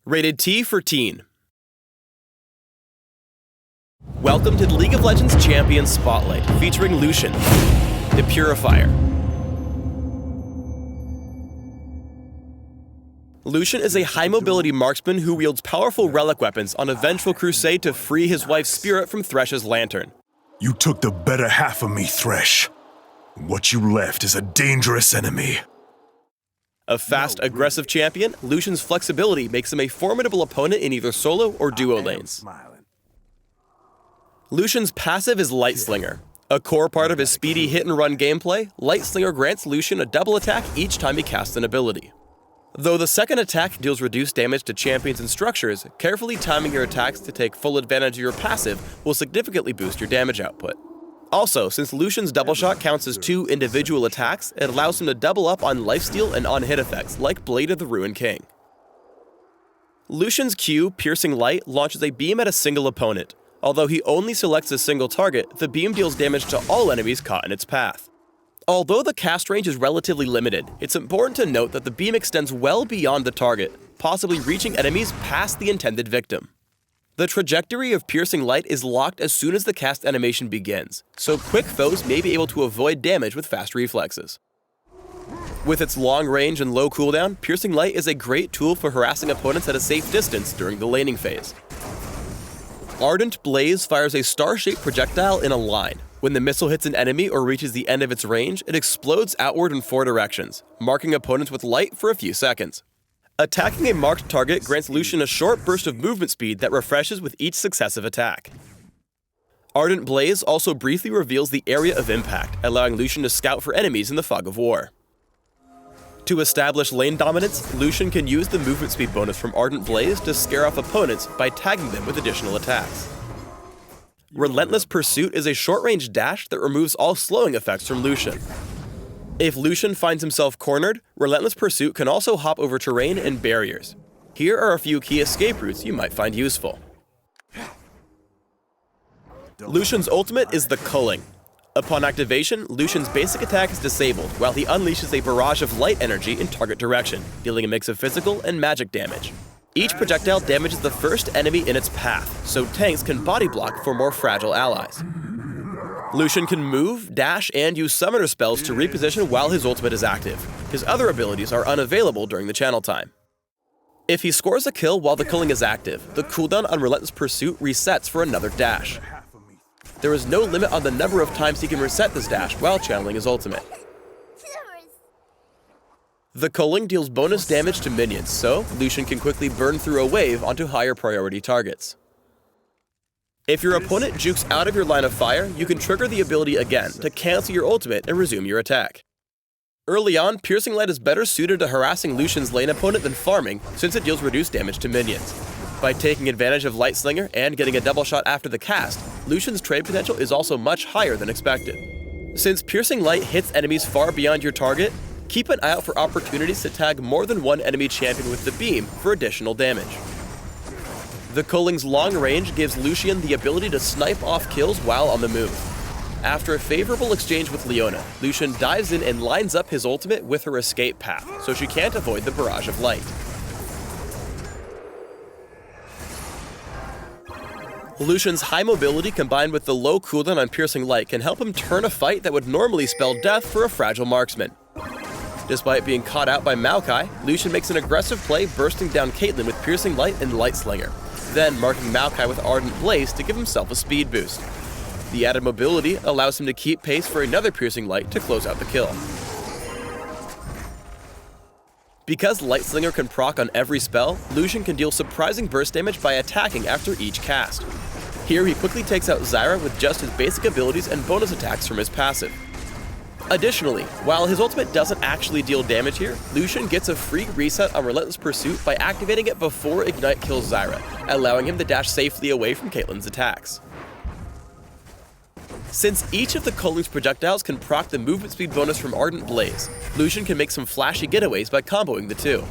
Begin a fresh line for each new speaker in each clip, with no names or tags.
Rated T for Teen. Welcome to the League of Legends Champions Spotlight, featuring Lucian, the Purifier. Lucian is a high-mobility marksman who wields powerful relic weapons on a vengeful crusade to free his wife's spirit from Thresh's lantern.
You took the better half of me, Thresh. What you left is a dangerous enemy.
A fast, aggressive champion, Lucian's flexibility makes him a formidable opponent in either solo or duo lanes. Lucian's passive is Light Slinger. A core part of his speedy hit-and-run gameplay, Light Slinger grants Lucian a double attack each time he casts an ability. Though the second attack deals reduced damage to champions and structures, carefully timing your attacks to take full advantage of your passive will significantly boost your damage output. Also, since Lucian's double shot counts as 2 individual attacks, it allows him to double up on lifesteal and on-hit effects, like Blade of the Ruined King. Lucian's Q, Piercing Light, launches a beam at a single opponent. Although he only selects a single target, the beam deals damage to all enemies caught in its path. Although the cast range is relatively limited, it's important to note that the beam extends well beyond the target, possibly reaching enemies past the intended victim. The trajectory of Piercing Light is locked as soon as the cast animation begins, so quick foes may be able to avoid damage with fast reflexes. With its long range and low cooldown, Piercing Light is a great tool for harassing opponents at a safe distance during the laning phase. Ardent Blaze fires a star-shaped projectile in a line. When the missile hits an enemy or reaches the end of its range, it explodes outward in 4 directions, marking opponents with light for a few seconds. Attacking a marked target grants Lucian a short burst of movement speed that refreshes with each successive attack. Ardent Blaze also briefly reveals the area of impact, allowing Lucian to scout for enemies in the fog of war. To establish lane dominance, Lucian can use the movement speed bonus from Ardent Blaze to scare off opponents by tagging them with additional attacks. Relentless Pursuit is a short-range dash that removes all slowing effects from Lucian. If Lucian finds himself cornered, Relentless Pursuit can also hop over terrain and barriers. Here are a few key escape routes you might find useful. Lucian's ultimate is the Culling. Upon activation, Lucian's basic attack is disabled, while he unleashes a barrage of light energy in target direction, dealing a mix of physical and magic damage. Each projectile damages the first enemy in its path, so tanks can body block for more fragile allies. Lucian can move, dash, and use summoner spells to reposition while his ultimate is active. His other abilities are unavailable during the channel time. If he scores a kill while the Culling is active, the cooldown on Relentless Pursuit resets for another dash. There is no limit on the number of times he can reset this dash while channeling his ultimate. The Culling deals bonus damage to minions, so Lucian can quickly burn through a wave onto higher priority targets. If your opponent jukes out of your line of fire, you can trigger the ability again to cancel your ultimate and resume your attack. Early on, Piercing Light is better suited to harassing Lucian's lane opponent than farming, since it deals reduced damage to minions. By taking advantage of Light Slinger and getting a double shot after the cast, Lucian's trade potential is also much higher than expected. Since Piercing Light hits enemies far beyond your target, keep an eye out for opportunities to tag more than one enemy champion with the beam for additional damage. The Culling's long range gives Lucian the ability to snipe off kills while on the move. After a favorable exchange with Leona, Lucian dives in and lines up his ultimate with her escape path, so she can't avoid the barrage of light. Lucian's high mobility combined with the low cooldown on Piercing Light can help him turn a fight that would normally spell death for a fragile marksman. Despite being caught out by Maokai, Lucian makes an aggressive play bursting down Caitlyn with Piercing Light and Light Slinger, then marking Maokai with Ardent Blaze to give himself a speed boost. The added mobility allows him to keep pace for another Piercing Light to close out the kill. Because Light Slinger can proc on every spell, Lucian can deal surprising burst damage by attacking after each cast. Here he quickly takes out Zyra with just his basic abilities and bonus attacks from his passive. Additionally, while his ultimate doesn't actually deal damage here, Lucian gets a free reset on Relentless Pursuit by activating it before Ignite kills Zyra, allowing him to dash safely away from Caitlyn's attacks. Since each of the Culling's projectiles can proc the movement speed bonus from Ardent Blaze, Lucian can make some flashy getaways by comboing the two.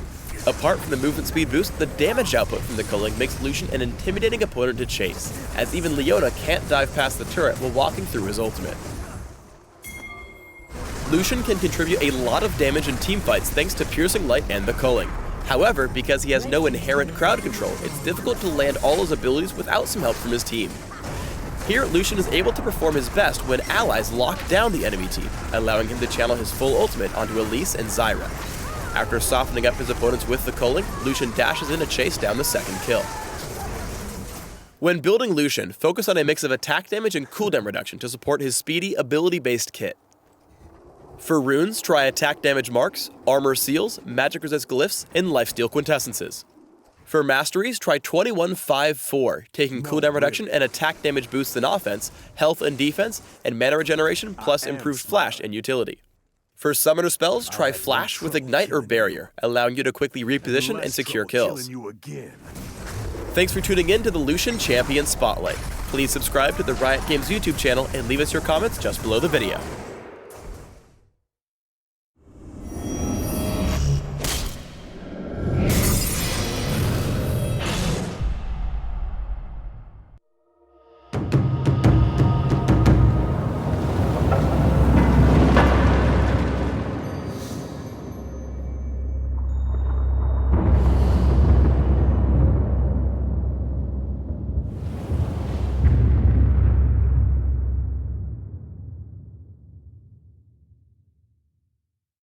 Apart from the movement speed boost, the damage output from the Culling makes Lucian an intimidating opponent to chase, as even Leona can't dive past the turret while walking through his ultimate. Lucian can contribute a lot of damage in teamfights thanks to Piercing Light and the Culling. However, because he has no inherent crowd control, it's difficult to land all his abilities without some help from his team. Here, Lucian is able to perform his best when allies lock down the enemy team, allowing him to channel his full ultimate onto Elise and Zyra. After softening up his opponents with the culling, Lucian dashes in to chase down the second kill. When building Lucian, focus on a mix of attack damage and cooldown reduction to support his speedy, ability-based kit. For runes, try attack damage marks, armor seals, magic resist glyphs, and lifesteal quintessences. For masteries, try 21-5-4, taking cooldown reduction and attack damage boosts in offense, health and defense, and mana regeneration plus improved flash and utility. For summoner spells, try Flash with Ignite or Barrier, allowing you to quickly reposition and secure kills. Thanks for tuning in to the Lucian Champion Spotlight. Please subscribe to the Riot Games YouTube channel and leave us your comments just below the video.